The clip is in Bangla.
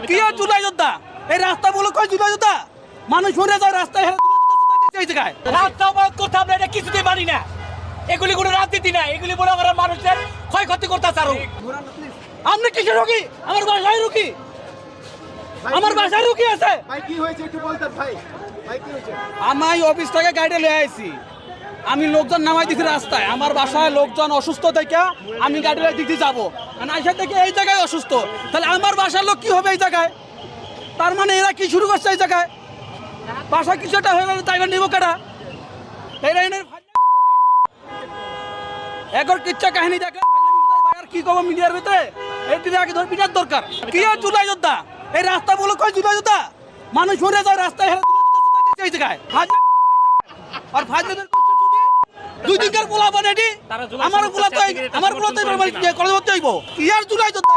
কি আর জুলাই যোদ্ধা এই রাস্তা বলে কই জুলাই যোদ্ধা মানুষ মরে যায় রাস্তায় এই জায়গায় রাস্তা অবরোধ করতে আমরা এটা কিছুতেই মানি না। এগুলি কোনো রাজনীতি না, এগুলি বড় করে মানুষের ক্ষয়ক্ষতি করতেছে আরো। আপনি কিসের রোগী? আমার বাসায় রুগী, আমার বাসায় রুগী আছে। ভাই কি হয়েছে একটু বলতেন ভাই, ভাই কি হয়েছে? আমি অফিস থেকে গাড়ি লয়ে আইছি, আমি লোকজন নামাই দিছি রাস্তায়, আমার বাসায় লোকজন অসুস্থ থেকে আমি গাড়ি লয়ে দিতে যাবো, আইসা থেকে এই জায়গায় অসুস্থ, তাহলে আমার বাসার লোক কি হবে এই জায়গায়? তার মানে এরা কি শুরু করছে এই জায়গায়? বাসা কিছুটা হয়ে গেল তাই নিব কেটা? একর কিচ্ছা কাহিনী দেখে কি কব মিডিয়ার ভিতরে এই আগে ধর বিরাট দরকার। কি আর জুলাই যোদ্ধা এই রাস্তা বলে কই জুলাই যোদ্ধা মানুষ মরে যায় রাস্তায় এই জায়গায় আর ফাজলের দুই দিনকার পোলা বানাটি আমার পোলা তো কলেজ ভর্তি হইব। কি আর জুলাই যোদ্ধা